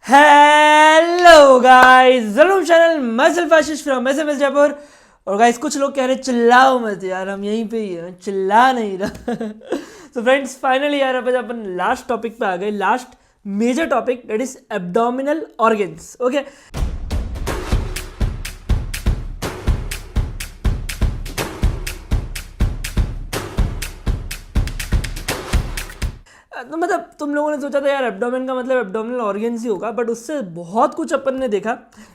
Hello guys, welcome channel muscle Ashish from SMS Jaipur. और guys कुछ लोग कह रहे चिल्लाओ मत यार, हम यहीं पे ही हैं, चिल्ला नहीं रहा। तो फ्रेंड्स फाइनली यार अपन लास्ट टॉपिक पे आ गए, last major topic that is abdominal organs. Okay, तो मतलब तुम लोगों ने सोचा था यार एब्डोमेन का मतलब एब्डोमिनल ऑर्गन्स ही होगा, बट उससे बहुत कुछ अपन ने देखा।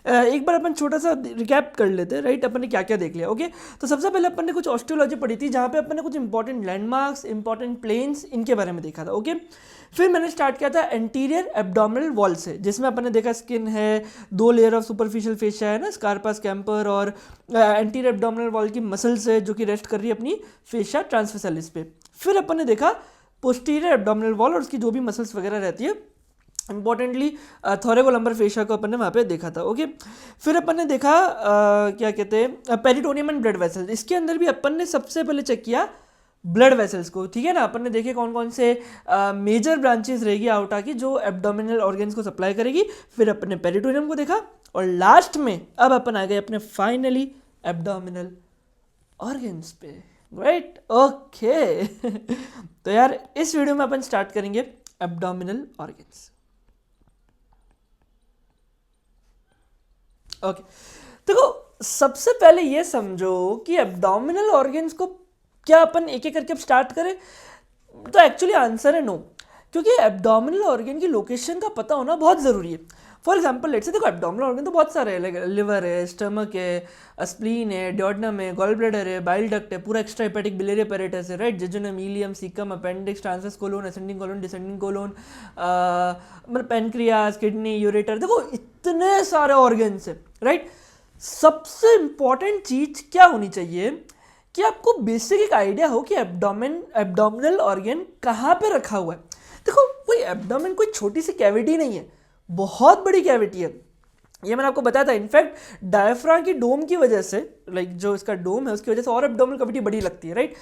एक बार अपन छोटा सा रिकैप कर लेते हैं, राइट। अपन ने क्या क्या देख लिया। ओके, तो सबसे पहले अपन ने कुछ ऑस्टियोलॉजी पढ़ी थी, जहाँ पे अपन ने कुछ इंपॉर्टेंट लैंडमार्क्स, इंपॉर्टेंट प्लेन्स, इनके बारे में देखा था। ओके, फिर मैंने स्टार्ट किया था एंटीरियर एब्डोमिनल वॉल से, जिसमें अपन ने देखा स्किन है, 2 लेयर ऑफ सुपरफिशियल फेशिया है ना, स्कार्पा, स्कैम्पर, और एंटीरियर एब्डोमिनल वॉल की मसल्स है जो कि रेस्ट कर रही है अपनी फेशिया ट्रांसवर्सालिस पे। फिर अपन ने देखा पोस्टीरियर एब्डोमिनल वॉल और उसकी जो भी मसल्स वगैरह रहती है, इंपॉर्टेंटली थोरेगोलंबर फेशिया को अपन ने वहाँ पे देखा था। ओके, फिर अपन ने देखा क्या कहते हैं पेरिटोनियम एंड ब्लड वेसल्स। इसके अंदर भी अपन ने सबसे पहले चेक किया ब्लड वेसल्स को, ठीक है ना। अपन ने देखे कौन कौन से मेजर ब्रांचेस रहेगी आउटा की जो एब्डोमिनल ऑर्गन्स को सप्लाई करेगी। फिर अपन ने पेरिटोनियम को देखा और लास्ट में अब अपन आ गए अपने फाइनली एब्डोमिनल ऑर्गन्स पे। Right, okay. तो यार इस वीडियो में अपन स्टार्ट करेंगे एब्डोमिनल ऑर्गन्स। ओके, देखो सबसे पहले ये समझो कि एब्डोमिनल ऑर्गन्स को क्या अपन एक एक करके अब स्टार्ट करें, तो एक्चुअली आंसर है नो, क्योंकि एब्डोमिनल ऑर्गन की लोकेशन का पता होना बहुत ज़रूरी है। फॉर एग्जाम्पल लेट्स से देखो एब्डोमिनल ऑर्गन तो बहुत सारे हैं, लिवर है, स्टमक है, स्प्लीन है, डियोडनम है, गॉल ब्लैडर है, बाइल डक्ट है, पूरा एक्स्ट्रा हेपेटिक बिलियरी अपैरेटस है, right, jejunum, ileum, caecum, appendix, transverse colon, ascending colon, descending colon, मतलब पेनक्रियास, किडनी, यूरेटर, देखो इतने सारे ऑर्गन्स है, राइट। सबसे इंपॉर्टेंट चीज़ क्या होनी चाहिए कि आपको बेसिक एक आइडिया हो कि एब्डोमिनल ऑर्गन कहाँ पे रखा हुआ है। देखो कोई एब्डोमेन कोई छोटी सी कैविटी नहीं है, बहुत बड़ी कैविटी है। ये मैंने आपको बताया था, इनफैक्ट डायफ्राम की डोम की वजह से, लाइक जो इसका डोम है उसकी वजह से और एब्डोमिनल कैविटी बड़ी लगती है, राइट।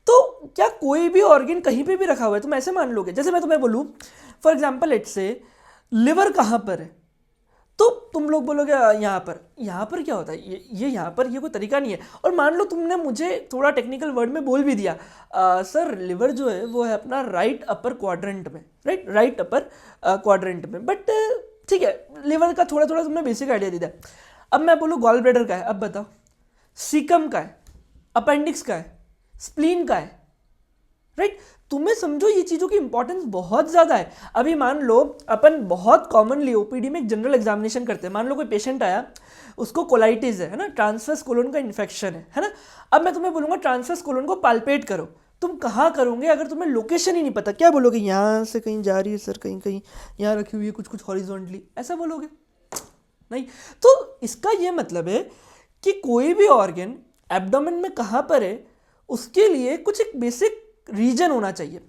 तो क्या कोई भी ऑर्गन कहीं पे भी रखा हुआ है तुम ऐसे मान लोगे, जैसे मैं तुम्हें बोलूँ for example let's say liver कहाँ पर है, तो तुम लोग बोलोगे यहाँ पर क्या होता है, ये यहाँ पर, ये कोई तरीका नहीं है। और मान लो तुमने मुझे थोड़ा टेक्निकल वर्ड में बोल भी दिया, सर लिवर जो है वो है अपना राइट अपर क्वाड्रेंट में, राइट, राइट अपर क्वाड्रेंट में, बट ठीक है, लिवर का थोड़ा थोड़ा तुमने बेसिक आइडिया दे दिया। अब मैं बोलूँ गॉल ब्लैडर का है, अब बताओ सीकम का है, अपेंडिक्स का है, स्प्लीन का है, राइट। तुम्हें समझो ये चीज़ों की इंपॉर्टेंस बहुत ज़्यादा है। अभी मान लो अपन बहुत कॉमनली ओपीडी में एक जनरल एग्जामिनेशन करते हैं, मान लो कोई पेशेंट आया, उसको कोलाइटिस है ना, ट्रांसवर्स कोलोन का इन्फेक्शन है ना। अब मैं तुम्हें बोलूँगा ट्रांसवर्स कोलोन को पाल्पेट करो, तुम कहाँ करोगे अगर तुम्हें लोकेशन ही नहीं पता? क्या बोलोगे, यहाँ से कहीं जा रही है सर, कहीं कहीं यहाँ रखी हुई है, कुछ कुछ हॉरिजॉन्टली, ऐसा बोलोगे? नहीं। तो इसका ये मतलब है कि कोई भी ऑर्गन एब्डोमेन में कहाँ पर है उसके लिए कुछ एक बेसिक रीजन होना चाहिए।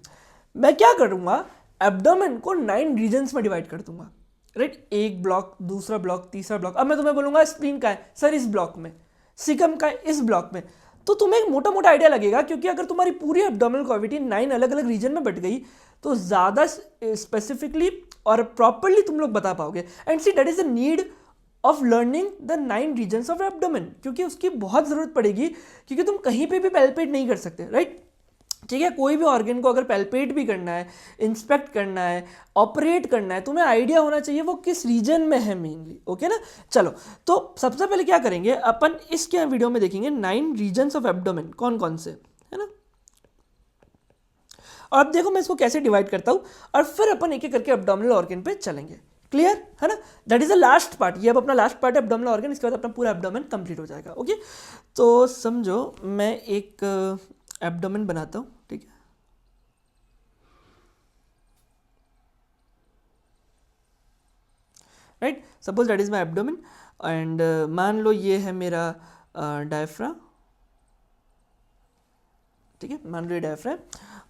मैं क्या करूँगा, एब्डोमेन को 9 रीजन्स में डिवाइड कर दूंगा, राइट। एक ब्लॉक, दूसरा ब्लॉक, तीसरा ब्लॉक। अब मैं तुम्हें बोलूँगा स्प्लीन का है सर इस ब्लॉक में, सीकम का है इस ब्लॉक में, तो तुम्हें एक मोटा मोटा आइडिया लगेगा। क्योंकि अगर तुम्हारी पूरी एब्डोमिनल कैविटी 9 अलग अलग रीजन में बट गई तो ज़्यादा स्पेसिफिकली और प्रॉपरली तुम लोग बता पाओगे। And see that is the need of learning the 9 regions of abdomen, क्योंकि उसकी बहुत ज़रूरत पड़ेगी, क्योंकि तुम कहीं पे भी पैल्पेट नहीं कर सकते, राइट। ठीक है, कोई भी ऑर्गन को अगर पैल्पेट भी करना है, इंस्पेक्ट करना है, ऑपरेट करना है, तुम्हें आइडिया होना चाहिए वो किस रीजन में है मेनली। ओके ना, चलो तो सबसे पहले क्या करेंगे अपन इसके वीडियो में देखेंगे 9 रीजन्स ऑफ एब्डोमेन कौन कौन से है ना। और अब देखो मैं इसको कैसे डिवाइड करता हूँ और फिर अपन एक एक करके एब्डोमिनल ऑर्गन पे चलेंगे। क्लियर है ना, that is the last part, ये अब अपना लास्ट पार्ट है एब्डोमिनल ऑर्गन, इसके बाद अपना पूरा एब्डोमेन कंप्लीट हो जाएगा। ओके, तो समझो मैं एक एब्डोमेन बनाता हूँ, ठीक है। Right, suppose that is my abdomen and मान लो ये है मेरा डायफ्राम, ठीक है, मान लो ये डायफ्राम,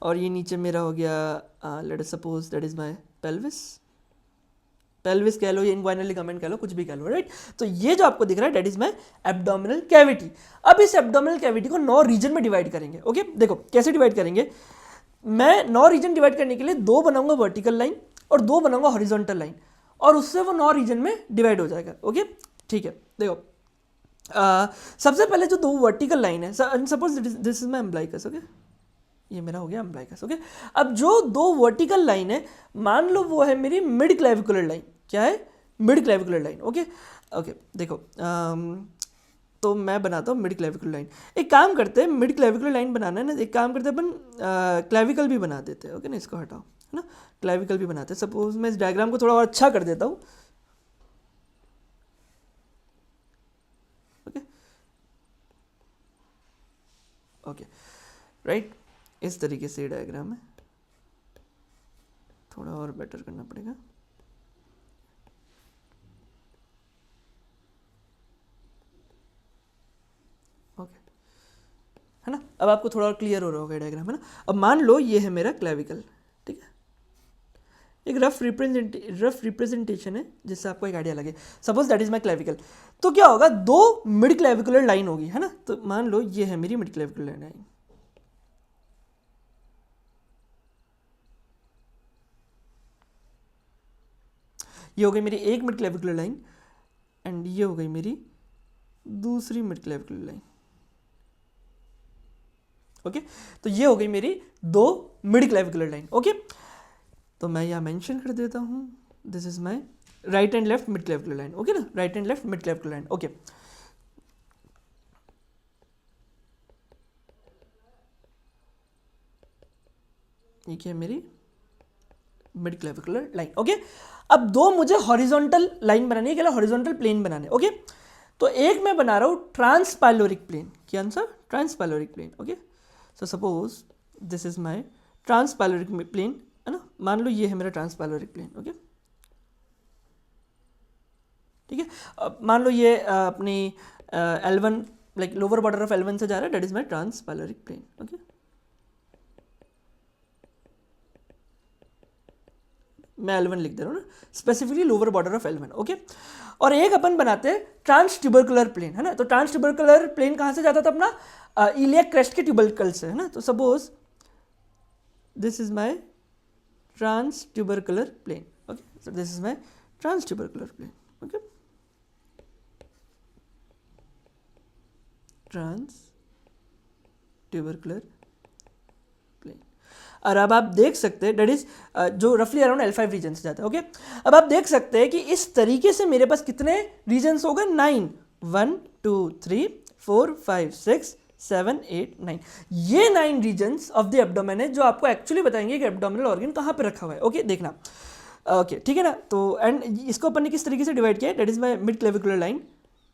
और ये नीचे मेरा हो गया let us suppose that is my pelvis, pelvis कह लो या इंग्वाइनल लिगामेंट कह लो, कुछ भी कह लो, राइट। तो ये जो आपको दिख रहा है that is my abdominal cavity. अब इस एब्डोमिनल कैविटी को 9 रीजन में डिवाइड करेंगे। ओके, देखो कैसे डिवाइड करेंगे, मैं 9 रीजन डिवाइड करने के लिए 2 बनाऊंगा वर्टिकल लाइन और 2 बनाऊंगा हॉरिजॉन्टल लाइन। और उससे वो 9 रीजन में डिवाइड हो जाएगा। ओके ठीक है, देखो सबसे पहले जो 2 वर्टिकल लाइन है, suppose this is my umbilicus. Okay, ये मेरा हो गया अम्ब्लाइकस। ओके, अब जो 2 वर्टिकल लाइन है, मान लो वो है मेरी मिड क्लेविकुलर लाइन। क्या है? Mid clavicular line. Okay okay, देखो तो मैं बनाता हूँ मिड क्लेविकुलर लाइन। एक काम करते हैं, मिड क्लेविकुलर लाइन बनाना है ना, एक काम करते हैं अपन क्लेविकल भी बना देते हैं। ओके ना, इसको हटाओ, है ना, क्लेविकल भी बनाते हैं। सपोज मैं इस डायग्राम को थोड़ा और अच्छा कर देता हूँ। ओके ओके राइट, इस तरीके से डायग्राम है, थोड़ा और बेटर करना पड़ेगा। ओके, है ना, अब आपको थोड़ा और क्लियर हो रहा होगा डायग्राम, है ना। अब मान लो ये है मेरा क्लेविकल, ठीक है, एक रफ रिप्रेजेंटेशन है जिससे आपको एक आइडिया लगे। Suppose that is my clavicle, तो क्या होगा, 2 मिड क्लेविकुलर लाइन होगी, है ना। तो मान लो ये है मेरी मिड क्लेविकुलर लाइन, ये हो गई मेरी एक मिड क्लेविकुलर लाइन, एंड ये हो गई मेरी दूसरी मिड क्लेविकुलर लाइन। ओके, तो ये हो गई मेरी 2 मिड क्लेविकुलर लाइन। ओके, तो मैं यहाँ मेंशन कर देता हूँ, this is my right and left mid clavicular line. Okay ना, right and left mid clavicular line. Okay, ये क्या है मेरी मिड क्लेविकुलर लाइन। ओके, अब 2 मुझे हॉरिजॉन्टल लाइन बनानी है, क्या हॉरिजॉन्टल प्लेन बनाने। ओके, तो एक मैं बना रहा हूँ ट्रांसपैलोरिक प्लेन। क्या answer? Transpyloric plane. Okay, so suppose this is my transpyloric plane, है ना, मान लो ये है मेरा ट्रांसपैलोरिक प्लेन। ओके ठीक है, अब मान लो ये अपनी L1 like lower border of L1 से जा रहा है, that is my transpyloric plane. Okay, मैं L1 लिख दे रहा हूँ ना, specifically lower border of L1। Okay, और एक अपन बनाते हैं ट्रांस ट्यूबरकुलर प्लेन, है ना। तो ट्रांस ट्यूबरकुलर प्लेन कहाँ से जाता था? अपना इलियक क्रेस्ट के ट्यूबरकल से, है ना। तो suppose this is my trans tubercular plane. Okay, so this is my trans tubercular plane. Okay, trans tubercular plane. और अब आप देख सकते हैं, डेट इज जो रफली अराउंड L5 रीजन से जाता है। ओके, अब आप देख सकते हैं कि इस तरीके से मेरे पास कितने रीजन्स हो गए? 9, 1 2 3 4 5 6 7 8 9। ये 9 रीजन्स ऑफ द एब्डोमेन है जो आपको एक्चुअली बताएंगे कि एब्डोमिनल ऑर्गन कहाँ पे रखा हुआ है। ओके, देखना। ओके ठीक है ना, तो एंड इसको अपन ने किस तरीके से डिवाइड किया है? That is my mid clavicular line,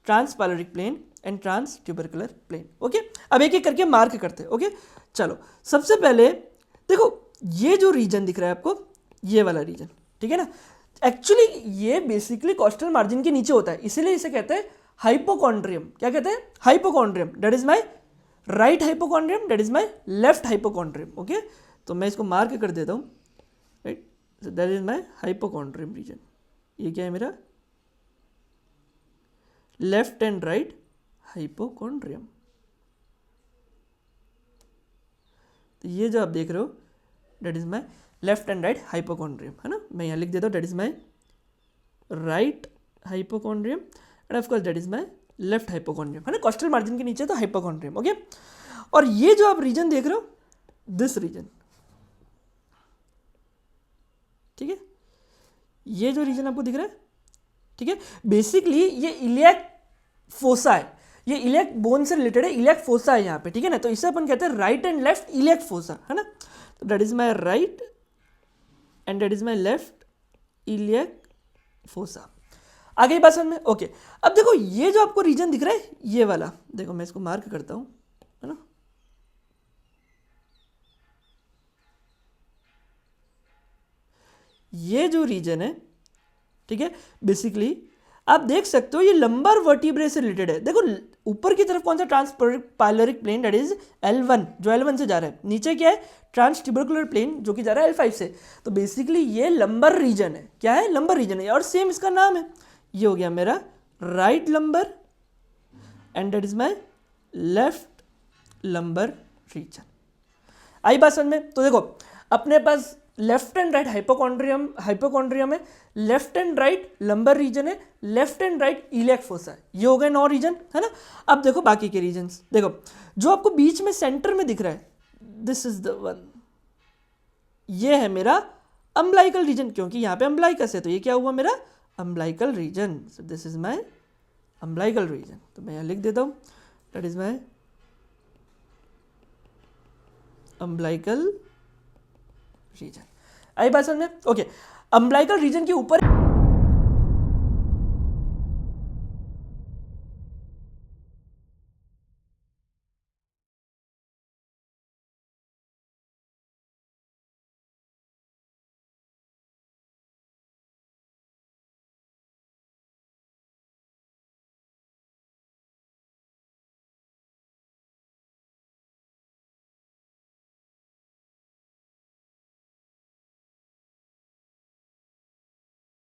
transpyloric plane and trans tubercular plane. Okay, अब एक एक करके मार्क करते हैं। ओके, चलो सबसे पहले देखो, ये जो रीजन दिख रहा है आपको, ये वाला रीजन, ठीक है ना, एक्चुअली ये बेसिकली कॉस्टल मार्जिन के नीचे होता है, इसीलिए इसे कहते हैं हाइपोकॉन्ड्रियम। क्या कहते हैं? Hypochondrium. That is my right hypochondrium, that is my left hypochondrium. Okay, तो मैं इसको मार्क कर देता हूँ, right, that is my hypochondrium region. ये क्या है मेरा? Left and right hypochondrium. तो ये जो आप देख रहे हो, that is my left and right hypochondrium, है ना। मैं यहाँ लिख देता हूँ, that is my right hypochondrium and of course that is my left hypochondrium, है ना। कॉस्टल मार्जिन के नीचे तो हाइपोकॉन्ड्रियम। ओके, और ये जो आप रीजन देख रहे हो, दिस रीजन, ठीक है, ये जो रीजन आपको दिख रहा है, ठीक है, बेसिकली ये इलियक फोसा है, ये इलियक बोन से रिलेटेड है, इलियक फोसा है यहाँ पे, ठीक है ना। तो इसे अपन कहते हैं right and left iliac fossa, है ना। तो that is my right and that is my left iliac fossa. आ गई बात समझ में? ओके, अब देखो ये जो आपको रीजन दिख रहा है, ये वाला देखो, मैं इसको मार्क करता हूँ, है ना। ये जो रीजन है, ठीक है, बेसिकली आप देख सकते हो ये लंबर वर्टिब्रे से रिलेटेड है। देखो ऊपर की तरफ कौन सा ट्रांसपैलोरिक प्लेन, दैट इज L1, जो L1 से जा रहा है। नीचे क्या है? ट्रांसट्यूबरकुलर प्लेन, जो कि जा रहा है L5 से। तो बेसिकली ये लंबर रीजन है। क्या है? लंबर रीजन है, और सेम इसका नाम है। ये हो गया मेरा right lumbar and that is my left lumbar region. आई बात समझ में? तो देखो अपने पास लेफ्ट एंड राइट हाइपोकॉन्ड्रियम है, left and right lumbar region है, left and right iliac fossa है। ये हो गए 9 रीजन, है ना। अब देखो बाकी के रीजन्स, देखो जो आपको बीच में सेंटर में दिख रहा है, दिस इज द वन, ये है मेरा अम्बलाइकल रीजन, क्योंकि यहाँ पे अम्बलाइकस है तो ये क्या हुआ मेरा umbilical region. So this is my umbilical region, तो मैं यहाँ लिख देता हूँ, that is my umbilical region. आई बात समझ में? ओके, अम्बलाइकल रीजन के ऊपर